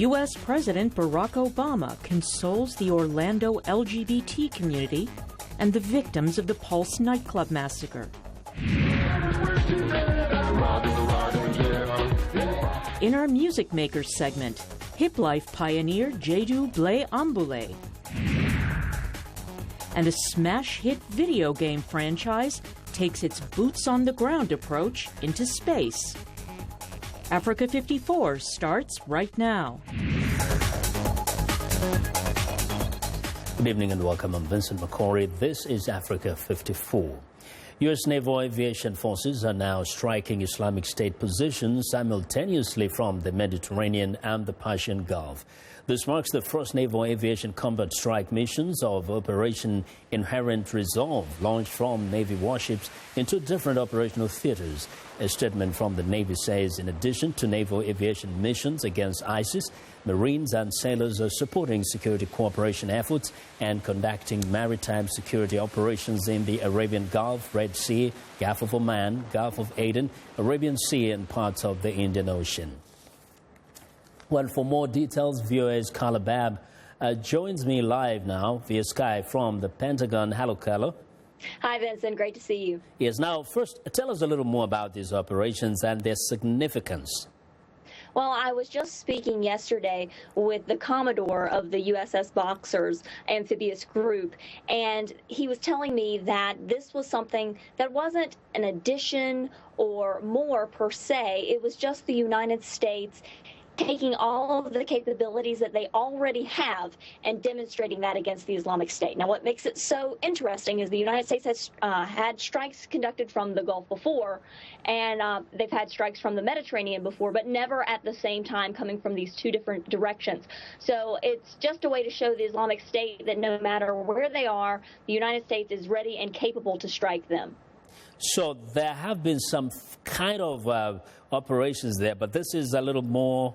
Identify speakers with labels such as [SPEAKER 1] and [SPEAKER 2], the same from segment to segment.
[SPEAKER 1] U.S. President Barack Obama consoles the Orlando LGBT community and the victims of the Pulse nightclub massacre. In our Music Makers segment, hip life pioneer Jedu Blé Ambule. And a smash hit video game franchise takes its boots-on-the-ground approach into space. Africa 54 starts right now.
[SPEAKER 2] Good evening and welcome. I'm Vincent Makori. This is Africa 54. U.S. Naval Aviation Forces are now striking Islamic State positions simultaneously from the Mediterranean and the Persian Gulf. This marks the first naval aviation combat strike missions of Operation Inherent Resolve, launched from Navy warships into different operational theaters. A statement from the Navy says in addition to naval aviation missions against ISIS, Marines and sailors are supporting security cooperation efforts and conducting maritime security operations in the Arabian Gulf, Red Sea, Gulf of Oman, Gulf of Aden, Arabian Sea and parts of the Indian Ocean. Well, for more details, VOA's Carla Babb joins me live now via Skype from the Pentagon. Hello, Carla.
[SPEAKER 3] Hi, Vincent. Great to see you.
[SPEAKER 2] Yes. Now, first, tell us a little more about these operations and their significance.
[SPEAKER 3] Well, I was just speaking yesterday with the Commodore of the USS Boxer's amphibious group, and he was telling me that this was something that wasn't an addition or more per se. It was just the United States taking all of the capabilities that they already have and demonstrating that against the Islamic State. Now, what makes it so interesting is the United States has had strikes conducted from the Gulf before, and they've had strikes from the Mediterranean before, but never at the same time coming from these two different directions. So it's just a way to show the Islamic State that no matter where they are, the United States is ready and capable to strike them.
[SPEAKER 2] So there have been some kind of operations there, but this is a little more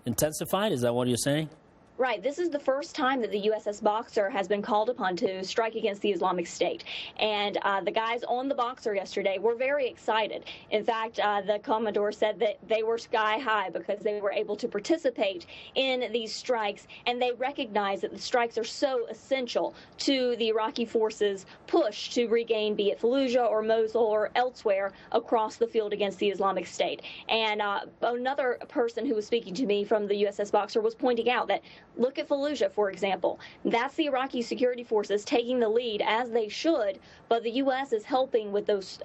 [SPEAKER 2] intensified? Is that what you're saying?
[SPEAKER 3] Right. This is the first time that the USS Boxer has been called upon to strike against the Islamic State. And the guys on the Boxer yesterday were very excited. In fact, the Commodore said that they were sky high because they were able to participate in these strikes, and they recognize that the strikes are so essential to the Iraqi forces' push to regain, be it Fallujah or Mosul or elsewhere across the field against the Islamic State. And another person who was speaking to me from the USS Boxer was pointing out that look at Fallujah, for example. That's the Iraqi security forces taking the lead, as they should, but the U.S. is helping with those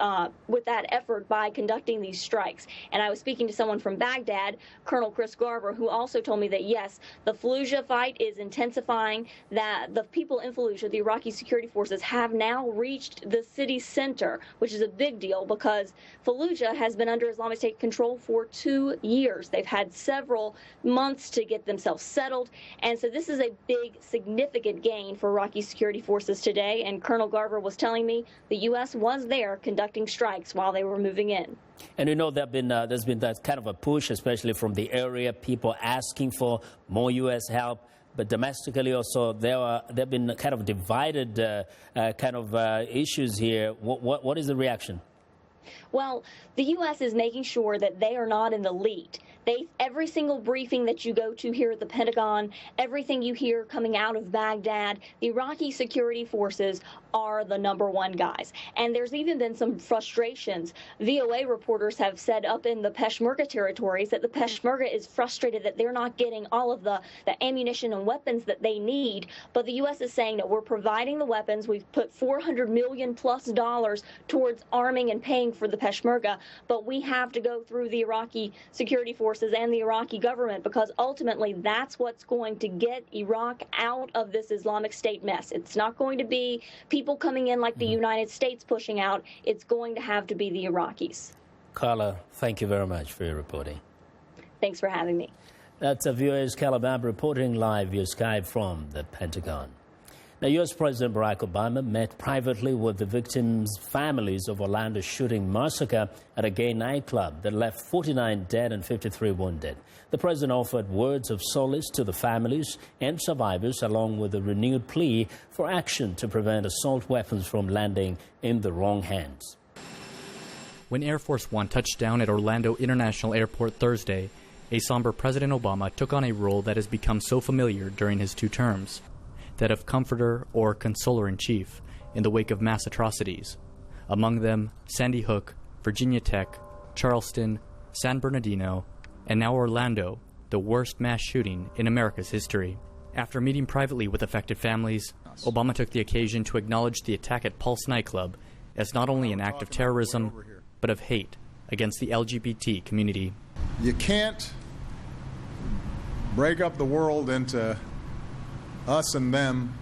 [SPEAKER 3] with that effort by conducting these strikes. And I was speaking to someone from Baghdad, Colonel Chris Garver, who also told me that, yes, the Fallujah fight is intensifying, that the people in Fallujah, the Iraqi security forces, have now reached the city center, which is a big deal because Fallujah has been under Islamic State control for 2 years. They've had several months to get themselves settled. And so this is a big, significant gain for Iraqi security forces today. And Colonel Garver was telling me the U.S. was there conducting strikes while they were moving in.
[SPEAKER 2] And you know, there's been that kind of a push, especially from the area, people asking for more U.S. help. But domestically also, there have been kind of divided issues here. What is the reaction?
[SPEAKER 3] Well, the U.S. is making sure that they are not in the lead. Every single briefing that you go to here at the Pentagon, everything you hear coming out of Baghdad, the Iraqi security forces are the #1 guys. And there's even been some frustrations. VOA reporters have said up in the Peshmerga territories that the Peshmerga is frustrated that they're not getting all of the ammunition and weapons that they need. But the U.S. is saying that we're providing the weapons. We've put $400 million+ towards arming and paying for the Peshmerga. But we have to go through the Iraqi security forces and the Iraqi government because ultimately that's what's going to get Iraq out of this Islamic State mess. It's not going to be people coming in like the United States pushing out. It's going to have to be the Iraqis.
[SPEAKER 2] Carla, thank you very much for your reporting.
[SPEAKER 3] Thanks for having me.
[SPEAKER 2] That's VOA's Carla Babb reporting live via Skype from the Pentagon. Now, U.S. President Barack Obama met privately with the victims' families of Orlando's shooting massacre at a gay nightclub that left 49 dead and 53 wounded. The president offered words of solace to the families and survivors, along with a renewed plea for action to prevent assault weapons from landing in the wrong hands.
[SPEAKER 4] When Air Force One touched down at Orlando International Airport Thursday, a somber President Obama took on a role that has become so familiar during his 2 terms, that of comforter or consoler-in-chief in the wake of mass atrocities, among them Sandy Hook, Virginia Tech, Charleston, San Bernardino, and now Orlando, the worst mass shooting in America's history. After meeting privately with affected families, Obama took the occasion to acknowledge the attack at Pulse nightclub as not only an act of terrorism, but of hate against the LGBT community.
[SPEAKER 5] You can't break up the world into us and them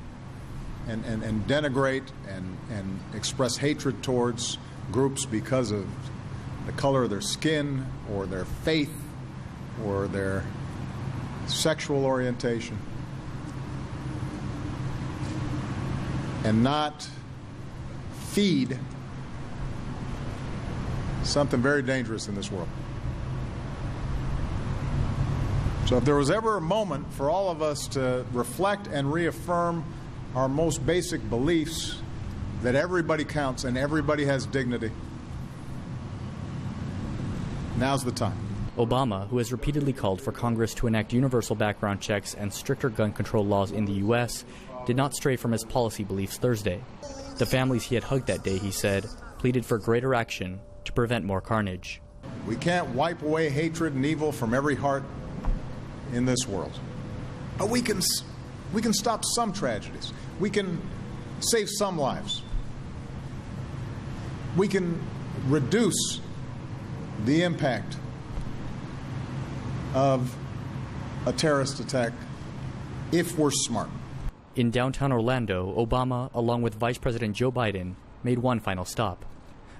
[SPEAKER 5] and denigrate and express hatred towards groups because of the color of their skin or their faith or their sexual orientation, and not feed something very dangerous in this world. So if there was ever a moment for all of us to reflect and reaffirm our most basic beliefs, that everybody counts and everybody has dignity, now's the time.
[SPEAKER 4] Obama, who has repeatedly called for Congress to enact universal background checks and stricter gun control laws in the U.S., did not stray from his policy beliefs Thursday. The families he had hugged that day, he said, pleaded for greater action to prevent more carnage.
[SPEAKER 5] We can't wipe away hatred and evil from every heart in this world. But we can stop some tragedies. We can save some lives. We can reduce the impact of a terrorist attack if we're smart.
[SPEAKER 4] In downtown Orlando, Obama, along with Vice President Joe Biden, made one final stop,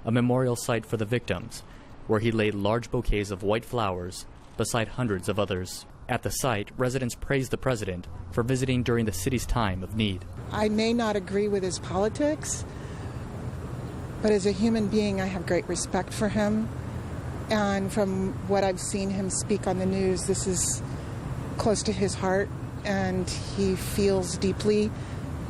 [SPEAKER 4] a memorial site for the victims, where he laid large bouquets of white flowers beside hundreds of others. At the site, residents praised the president for visiting during the city's time of need.
[SPEAKER 6] I may not agree with his politics, but as a human being, I have great respect for him. And from what I've seen him speak on the news, this is close to his heart, and he feels deeply,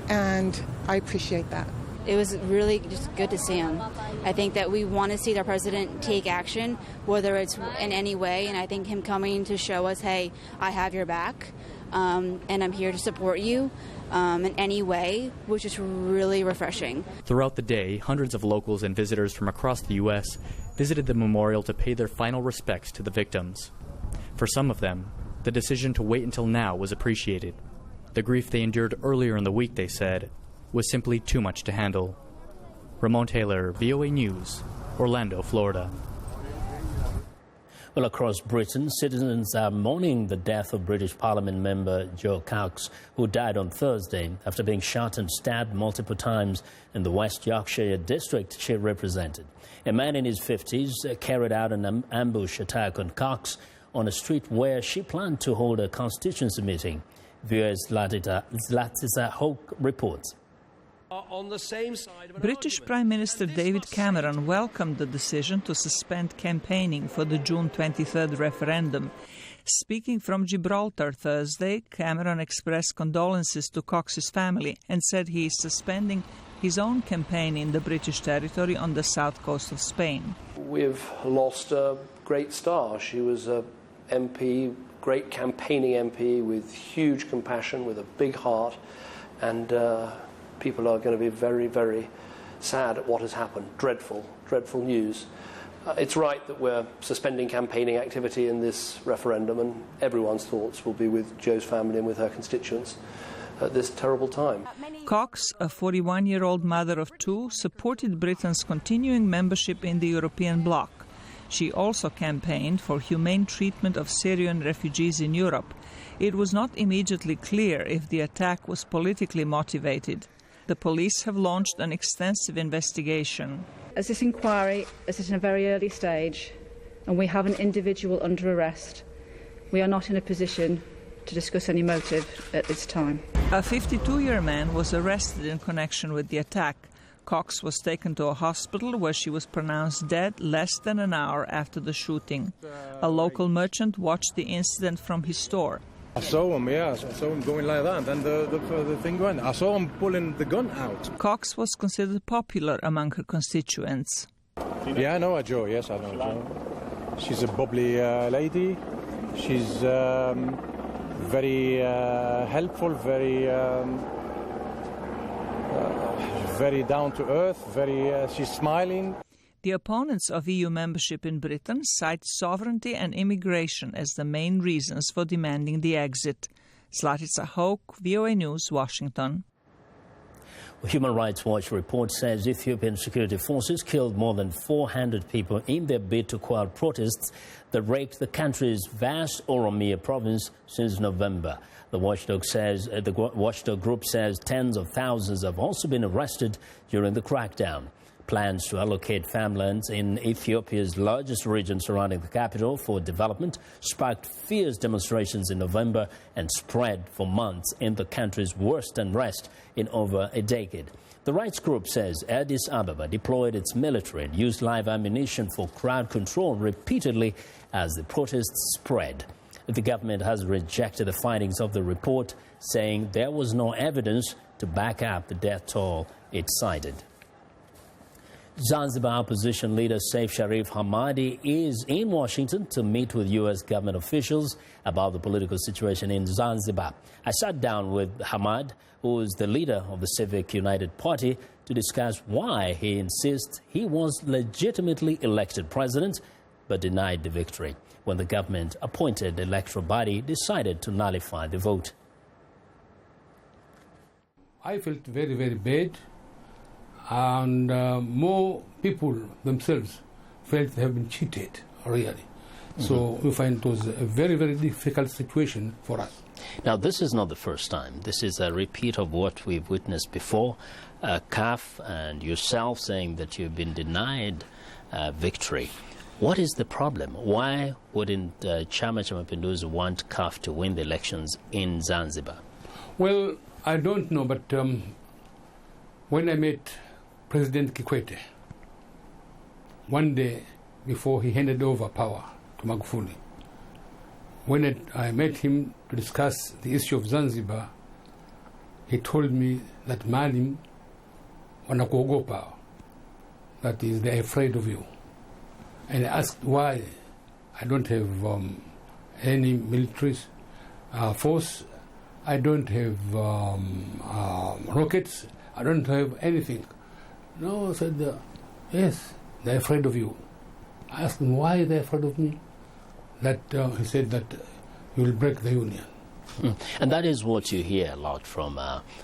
[SPEAKER 6] and I appreciate that.
[SPEAKER 7] It was really just good to see him. I think that we want to see our president take action, whether it's in any way, and I think him coming to show us, hey, I have your back, and I'm here to support you in any way, which is really refreshing.
[SPEAKER 4] Throughout the day, hundreds of locals and visitors from across the U.S. visited the memorial to pay their final respects to the victims. For some of them, the decision to wait until now was appreciated. The grief they endured earlier in the week, they said, was simply too much to handle. Ramon Taylor, VOA News, Orlando, Florida.
[SPEAKER 2] Well, across Britain, citizens are mourning the death of British Parliament member Jo Cox, who died on Thursday after being shot and stabbed multiple times in the West Yorkshire district she represented. A man in his 50s carried out an ambush attack on Cox on a street where she planned to hold a constituency meeting. VOA's Zlatisa Hoke reports.
[SPEAKER 8] On the same side,
[SPEAKER 9] British Prime Minister David Cameron welcomed the decision to suspend campaigning for the June 23rd referendum. Speaking from Gibraltar Thursday, Cameron expressed condolences to Cox's family and said he is suspending his own campaign in the British territory on the south coast of Spain.
[SPEAKER 8] We've lost a great star. She was a MP, great campaigning MP with huge compassion, with a big heart, and people are going to be very, very sad at what has happened. Dreadful, dreadful news. It's right that we're suspending campaigning activity in this referendum, and everyone's thoughts will be with Jo's family and with her constituents at this terrible time.
[SPEAKER 9] Cox, a 41-year-old mother of two, supported Britain's continuing membership in the European bloc. She also campaigned for humane treatment of Syrian refugees in Europe. It was not immediately clear if the attack was politically motivated. The police have launched an extensive investigation.
[SPEAKER 10] As this inquiry is at a very early stage and we have an individual under arrest, we are not in a position to discuss any motive at this time.
[SPEAKER 9] A 52-year man was arrested in connection with the attack. Cox was taken to a hospital where she was pronounced dead less than an hour after the shooting. A local merchant watched the incident from his store.
[SPEAKER 11] I saw him, yeah, I saw him going like that, and then the thing went. I saw him pulling the gun out.
[SPEAKER 9] Cox was considered popular among her constituents.
[SPEAKER 11] Yeah, I know her, Jo, yes, I know her, Jo. She's a bubbly lady. She's very helpful, very down to earth, she's smiling.
[SPEAKER 9] The opponents of EU membership in Britain cite sovereignty and immigration as the main reasons for demanding the exit. Zlatica Hoke, VOA News, Washington.
[SPEAKER 2] Human Rights Watch report says Ethiopian security forces killed more than 400 people in their bid to quell protests that raped the country's vast Oromia province since November. The watchdog group says tens of thousands have also been arrested during the crackdown. Plans to allocate farmlands in Ethiopia's largest region surrounding the capital for development sparked fierce demonstrations in November and spread for months in the country's worst unrest in over a decade. The rights group says Addis Ababa deployed its military and used live ammunition for crowd control repeatedly as the protests spread. The government has rejected the findings of the report, saying there was no evidence to back up the death toll it cited. Zanzibar opposition leader Saif Sharif Hamadi is in Washington to meet with U.S. government officials about the political situation in Zanzibar. I sat down with Hamad, who is the leader of the Civic United Party, to discuss why he insists he was legitimately elected president but denied the victory when the government-appointed electoral body decided to nullify the vote.
[SPEAKER 12] I felt very, very bad. And more people themselves felt they have been cheated, really. So we find it was a very, very difficult situation for us.
[SPEAKER 2] Now, this is not the first time. This is a repeat of what we've witnessed before. CAF and yourself saying that you've been denied victory. What is the problem? Why wouldn't Chama cha Mapinduzi want CAF to win the elections in Zanzibar?
[SPEAKER 12] Well, I don't know, but when I met President Kikwete, one day before he handed over power to Magufuli, when I met him to discuss the issue of Zanzibar, he told me that Maalim wanakuogopa, that is, they're afraid of you. And I asked why I don't have any military force, I don't have rockets, I don't have anything. No, I said, yes, they're afraid of you. I asked him why they're afraid of me. That he said that you will break the union.
[SPEAKER 2] And that is what you hear a lot from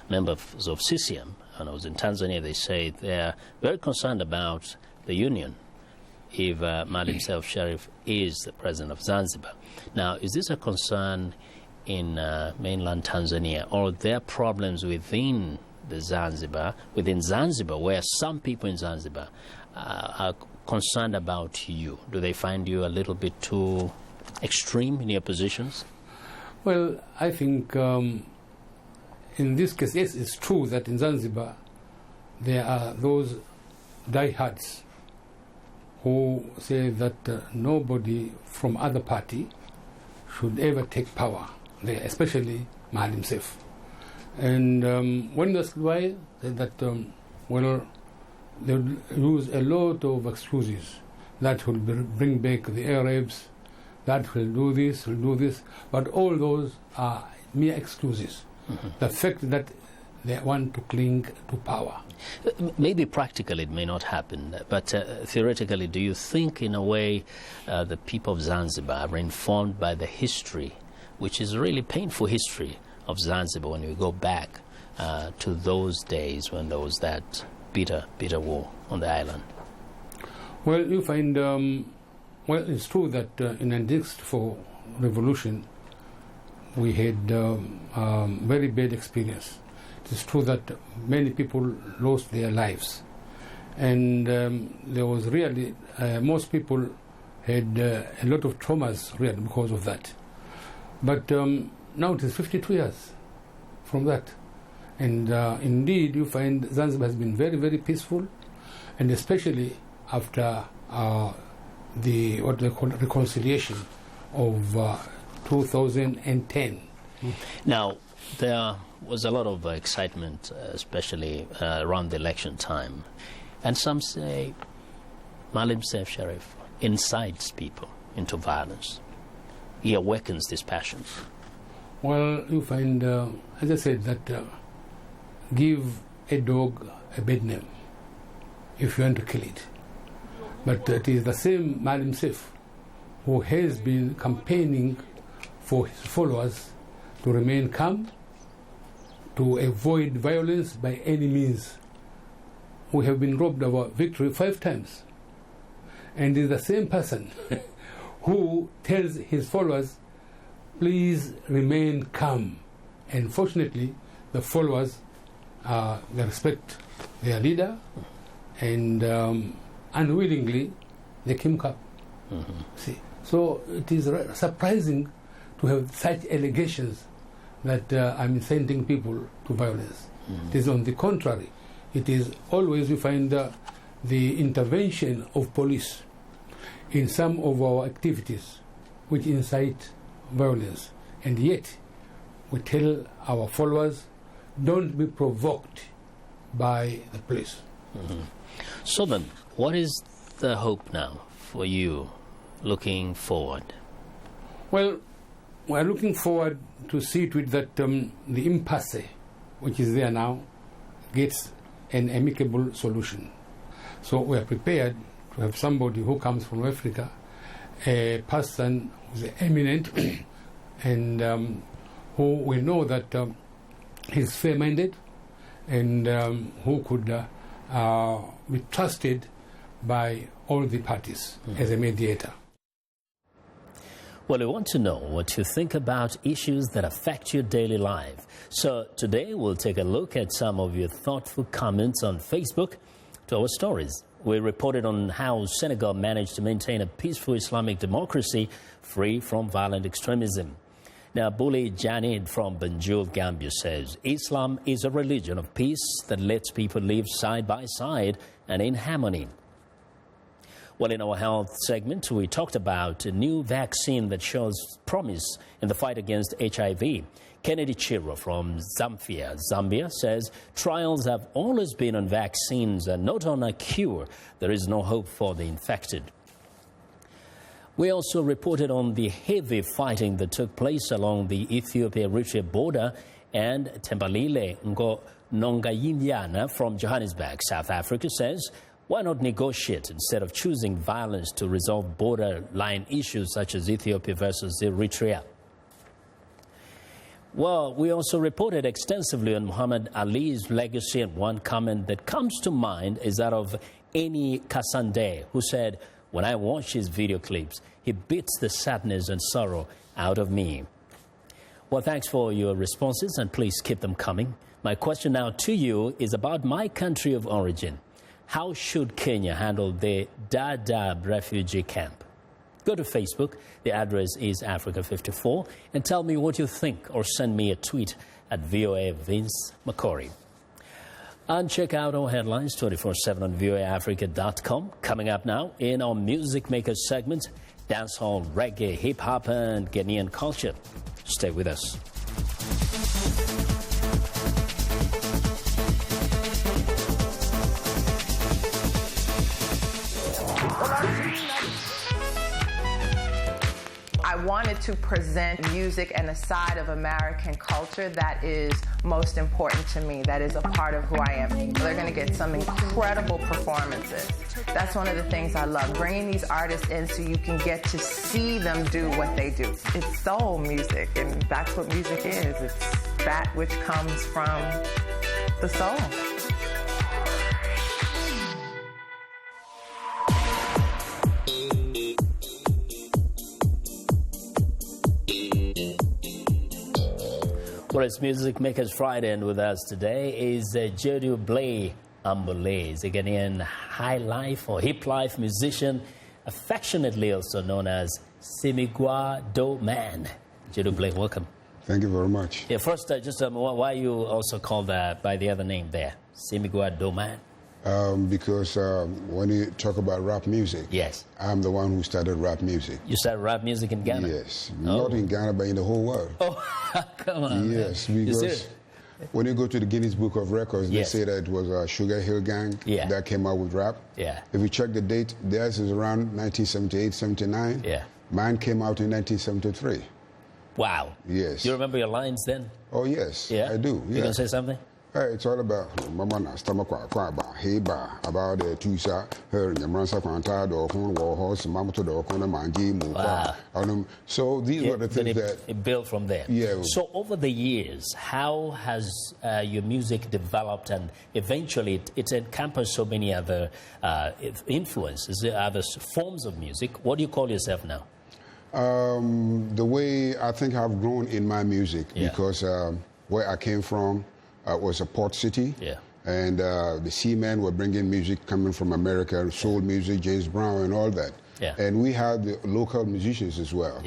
[SPEAKER 2] members of CCM. When I was in Tanzania, they say they're very concerned about the union if Maalim Seif Sharif is the president of Zanzibar. Now, is this a concern in mainland Tanzania, or are there problems within Zanzibar, where some people in Zanzibar are concerned about you? Do they find you a little bit too extreme in your positions?
[SPEAKER 12] Well, I think in this case, yes, it's true that in Zanzibar there are those diehards who say that nobody from other party should ever take power there, especially Maalim Seif. And when that's why, that well, they will use a lot of excuses that will bring back the Arabs, that will do this, but all those are mere excuses. The fact that they want to cling to power.
[SPEAKER 2] Maybe practically it may not happen, but theoretically, do you think in a way the people of Zanzibar are informed by the history, which is a really painful history of Zanzibar when we go back to those days when there was that bitter war on the island?
[SPEAKER 12] Well, you find, well, it's true that in the next for revolution, we had very bad experience. It is true that many people lost their lives, and there was really most people had a lot of traumas really because of that. But now it is 52 years from that, and indeed you find Zanzibar has been very, very peaceful, and especially after the what they call reconciliation of 2010.
[SPEAKER 2] Now, there was a lot of excitement, especially around the election time, and some say Maalim Seif Sharif incites people into violence. he awakens these passions?
[SPEAKER 12] Well, you find, as I said, that give a dog a bad name if you want to kill it. But it is the same man himself who has been campaigning for his followers to remain calm, to avoid violence by any means. We have been robbed of our victory 5 times. And it is the same person who tells his followers, please remain calm. And fortunately, the followers they respect their leader, and unwillingly they came up. See, so it is surprising to have such allegations that I'm inciting people to violence. It is on the contrary. It is always we find the intervention of police in some of our activities which incite violence, and yet we tell our followers, don't be provoked by the police.
[SPEAKER 2] So then, what is the hope now for you looking forward?
[SPEAKER 12] Well, we are looking forward to see to it that the impasse which is there now gets an amicable solution. So we are prepared to have somebody who comes from Africa, a person who is eminent and who we know that he's fair-minded and who could be trusted by all the parties as a mediator.
[SPEAKER 2] Well, we want to know what you think about issues that affect your daily life. So today we'll take a look at some of your thoughtful comments on Facebook to our stories. We reported on how Senegal managed to maintain a peaceful Islamic democracy free from violent extremism. Now, Bule Janid from Banjul, Gambia says, Islam is a religion of peace that lets people live side by side and in harmony. Well, in our health segment, we talked about a new vaccine that shows promise in the fight against HIV. Kennedy Chiro from Zamfara, Zambia, says trials have always been on vaccines and not on a cure. There is no hope for the infected. We also reported on the heavy fighting that took place along the Ethiopia-Eritrea border, and Tembalile Nongayimyana from Johannesburg, South Africa, says, why not negotiate instead of choosing violence to resolve borderline issues such as Ethiopia versus Eritrea? Well, we also reported extensively on Muhammad Ali's legacy, and one comment that comes to mind is that of Eni Kasande, who said, when I watch his video clips, he beats the sadness and sorrow out of me. Well, thanks for your responses, and please keep them coming. My question now to you is about my country of origin. How should Kenya handle the Dadaab refugee camp? Go to Facebook, the address is Africa54, and tell me what you think, or send me a tweet at VOA Vince Makori. And check out our headlines 24/7 on voaafrica.com. Coming up now in our Music Makers segment, dancehall, reggae, hip-hop and Ghanaian culture. Stay with us.
[SPEAKER 13] I wanted to present music and a side of American culture that is most important to me, that is a part of who I am. They're going to get some incredible performances. That's one of the things I love, bringing these artists in so you can get to see them do what they do. It's soul music, and that's what music is. It's that which comes from the soul.
[SPEAKER 2] Well, it's Music Makers Friday, and with us today is Jodu Blay Ambole, a Ghanaian high life or hip life musician, affectionately also known as Simigwa Do Man. Jodu Blay, welcome.
[SPEAKER 14] Thank you very much.
[SPEAKER 2] Yeah, first, why you also called by the other name there, Simigwa Do Man?
[SPEAKER 14] Because when you talk about rap music,
[SPEAKER 2] yes,
[SPEAKER 14] I'm the one who started rap music.
[SPEAKER 2] You started rap music in Ghana?
[SPEAKER 14] Yes, not in Ghana, but in the whole world.
[SPEAKER 2] Oh, come on.
[SPEAKER 14] Yes, because when you go to the Guinness Book of Records, they say that it was a Sugar Hill Gang that came out with rap.
[SPEAKER 2] Yeah.
[SPEAKER 14] If you check the date, theirs is around 1978, 79.
[SPEAKER 2] Yeah.
[SPEAKER 14] Mine came out in 1973.
[SPEAKER 2] Wow.
[SPEAKER 14] Yes.
[SPEAKER 2] Do you remember your lines then?
[SPEAKER 14] Oh, yes.
[SPEAKER 2] Yeah?
[SPEAKER 14] I do.
[SPEAKER 2] You can say something?
[SPEAKER 14] It's all about Mama stomach about hey bar about the two sa her Yamransa Quanta or War Horse, Mama to the Okona Manji Move. So these were the things that
[SPEAKER 2] it built from there.
[SPEAKER 14] Yeah.
[SPEAKER 2] So over the years, how has your music developed, and eventually it's encompassed so many other influences, other forms of music? What do you call yourself now?
[SPEAKER 14] The way I think I've grown in my music, because where I came from was a port city, and the seamen were bringing music coming from America, soul music, James Brown and all that. And we had the local musicians as well.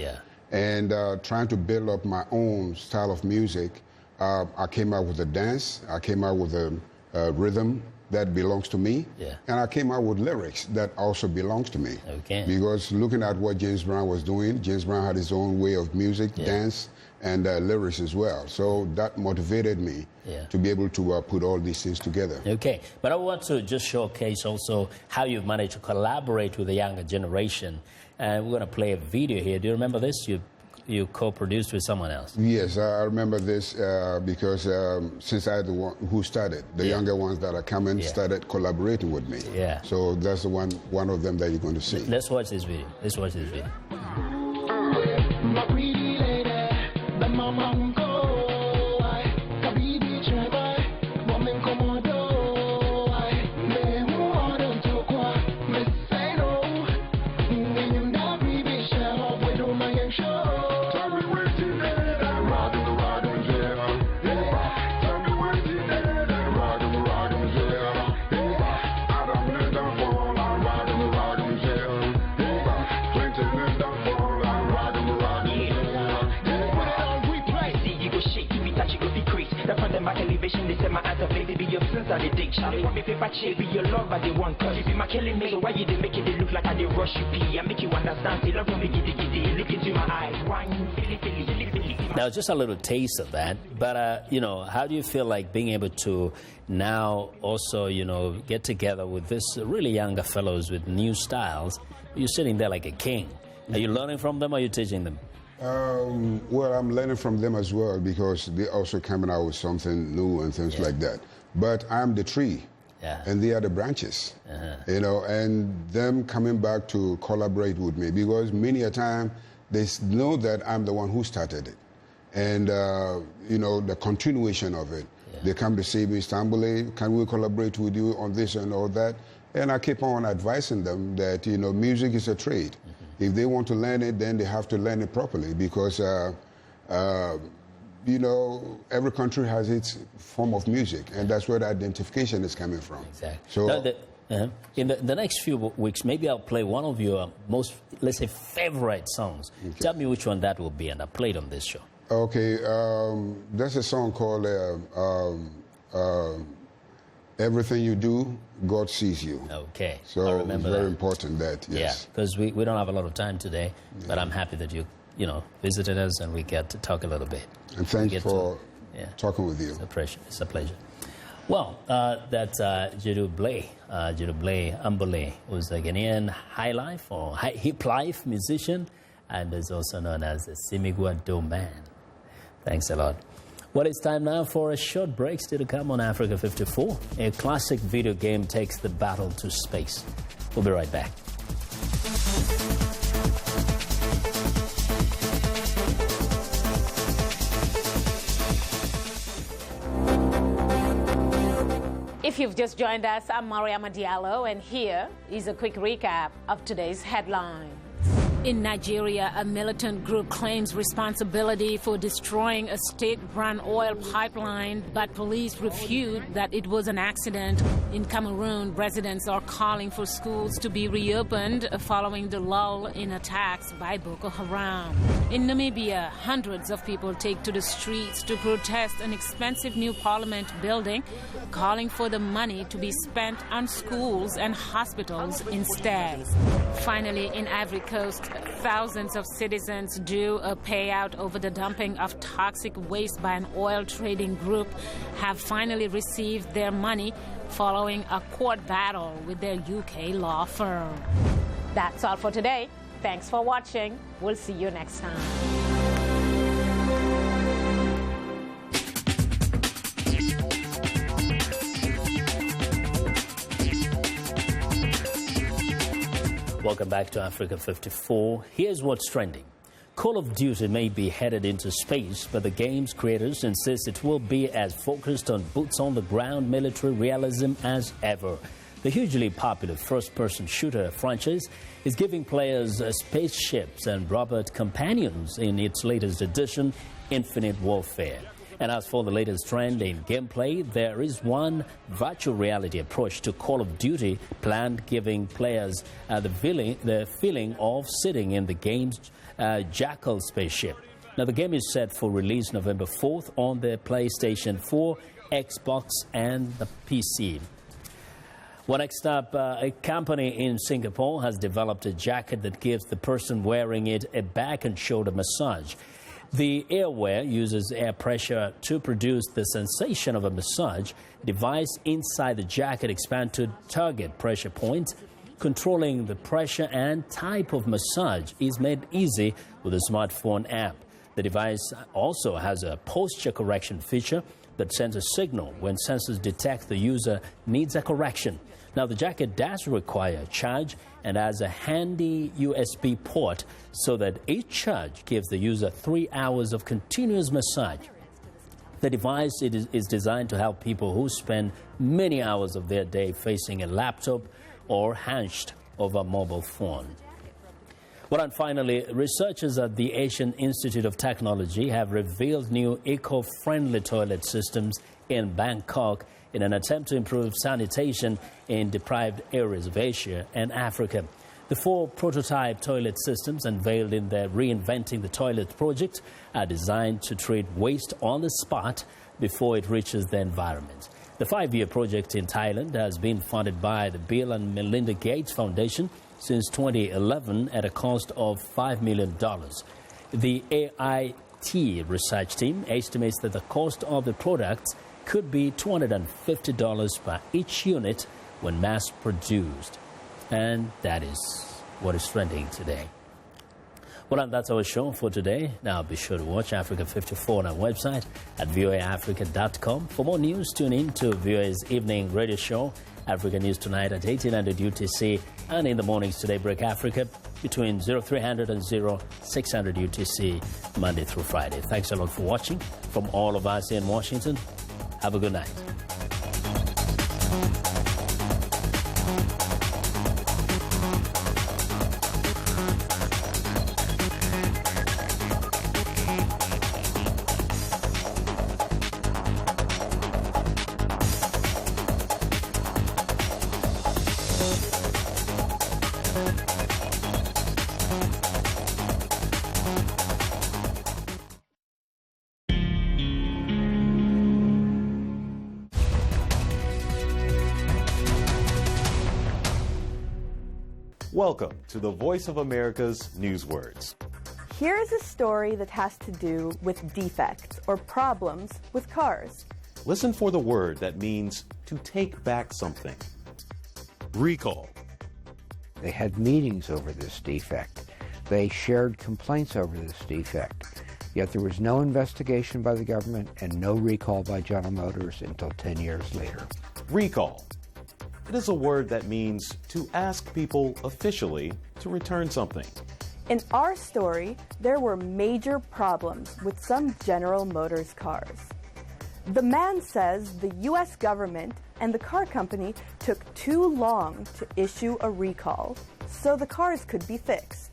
[SPEAKER 14] And trying to build up my own style of music, I came out with a dance, I came out with a rhythm that belongs to me, and I came out with lyrics that also belongs to me. Because looking at what James Brown was doing, James Brown had his own way of music, dance, and lyrics as well. So that motivated me to be able to put all these things together.
[SPEAKER 2] Okay, but I want to just showcase also how you've managed to collaborate with the younger generation. And we're going to play a video here. Do you remember this? You co-produced with someone else.
[SPEAKER 14] Yes, I remember this because since I'm the one who started, the younger ones that are coming started collaborating with me. So that's the one of them that you're going to see.
[SPEAKER 2] Let's watch this video. Let's watch this video.
[SPEAKER 15] They said my eyes are baby, be your sins are the dick. They want me paper chase, be your love, but they want cause you be my killing me. So why you they make it look like I they rush you pee? I make you understand, they love me giddy giddy. Look into my eyes, why you silly.
[SPEAKER 2] Now just a little taste of that, but you know, how do you feel like being able to now also, you know, get together with this really younger fellows with new styles? You're sitting there like a king. Are you learning from them or are you teaching them?
[SPEAKER 14] Well, I'm learning from them as well because they're also coming out with something new and things like that. But I'm the tree, and they are the branches, you know, and them coming back to collaborate with me because many a time they know that I'm the one who started it. And, you know, the continuation of it. They come to say me, Stambule, can we collaborate with you on this and all that? And I keep on advising them that, you know, music is a trade. If they want to learn it, then they have to learn it properly because, you know, every country has its form of music, and that's where the identification is coming from.
[SPEAKER 2] Exactly.
[SPEAKER 14] So,
[SPEAKER 2] in the next few weeks, maybe I'll play one of your most, let's say, favorite songs. Tell me which one that will be, and I'll play it on this show.
[SPEAKER 14] Okay, there's a song called Everything You Do, God Sees You.
[SPEAKER 2] Okay.
[SPEAKER 14] So it's very important that, yes.
[SPEAKER 2] Yeah, because we don't have a lot of time today, but I'm happy that you visited us and we get to talk a little bit.
[SPEAKER 14] And thanks for talking with you.
[SPEAKER 2] It's a pleasure. Well, that's Jidu Blay. Jidu Blay Ambole was a Ghanaian high life or hip life musician and is also known as the Simigwa Doman. Thanks a lot. Well, it's time now for a short break. Still to come on Africa 54. A classic video game takes the battle to space. We'll be right back.
[SPEAKER 16] If you've just joined us, I'm Mariama Diallo, and here is a quick recap of today's headlines. In Nigeria, a militant group claims responsibility for destroying a state-run oil pipeline, but police refute that it was an accident. In Cameroon, residents are calling for schools to be reopened following the lull in attacks by Boko Haram. In Namibia, hundreds of people take to the streets to protest an expensive new parliament building, calling for the money to be spent on schools and hospitals instead. Finally, in Ivory Coast, thousands of citizens due a payout over the dumping of toxic waste by an oil trading group have finally received their money following a court battle with their UK law firm. That's all for today. Thanks for watching. We'll see you next time.
[SPEAKER 2] Welcome back to Africa 54. Here's what's trending. Call of Duty may be headed into space, but the game's creators insist it will be as focused on boots-on-the-ground military realism as ever. The hugely popular first-person shooter franchise is giving players spaceships and robot companions in its latest edition, Infinite Warfare. And as for the latest trend in gameplay, there is one virtual reality approach to Call of Duty planned, giving players the feeling of sitting in the game's Jackal spaceship. Now, the game is set for release November 4th on the PlayStation 4, Xbox, and the PC. Well, next up, a company in Singapore has developed a jacket that gives the person wearing it a back and shoulder massage. The airwear uses air pressure to produce the sensation of a massage. Device inside the jacket expands to target pressure points. Controlling the pressure and type of massage is made easy with a smartphone app. The device also has a posture correction feature that sends a signal when sensors detect the user needs a correction. Now, the jacket does require a charge and has a handy USB port so that each charge gives the user 3 hours of continuous massage. The device is designed to help people who spend many hours of their day facing a laptop or hunched over a mobile phone. Well, and finally, researchers at the Asian Institute of Technology have revealed new eco-friendly toilet systems in Bangkok in an attempt to improve sanitation in deprived areas of Asia and Africa. The 4 prototype toilet systems unveiled in the Reinventing the Toilet project are designed to treat waste on the spot before it reaches the environment. The 5-year project in Thailand has been funded by the Bill and Melinda Gates Foundation since 2011 at a cost of $5 million. The AIT research team estimates that the cost of the products could be $250 per each unit when mass produced. And that is what is trending today. Well, and that's our show for today. Now be sure to watch Africa 54 on our website at voaafrica.com. For more news, tune in to VOA's evening radio show, Africa News Tonight at 1800 UTC, and in the mornings today, Break Africa between 0300 and 0600 UTC, Monday through Friday. Thanks a lot for watching. From all of us in Washington, have a good night.
[SPEAKER 17] Welcome to the Voice of America's Newswords.
[SPEAKER 18] Here is a story that has to do with defects or problems with cars.
[SPEAKER 17] Listen for the word that means to take back something. Recall.
[SPEAKER 19] They had meetings over this defect. They shared complaints over this defect. Yet there was no investigation by the government and no recall by General Motors until 10 years later.
[SPEAKER 17] Recall. It is a word that means to ask people officially to return something.
[SPEAKER 18] In our story, there were major problems with some General Motors cars. The man says the U.S. government and the car company took too long to issue a recall, so the cars could be fixed.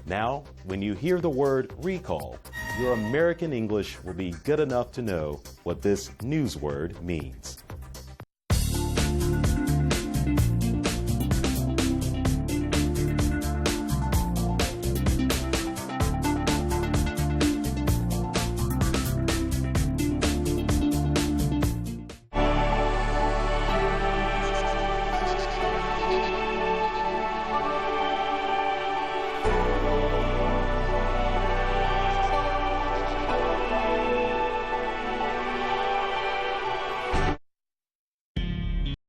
[SPEAKER 17] Now, when you hear the word recall, your American English will be good enough to know what this news word means.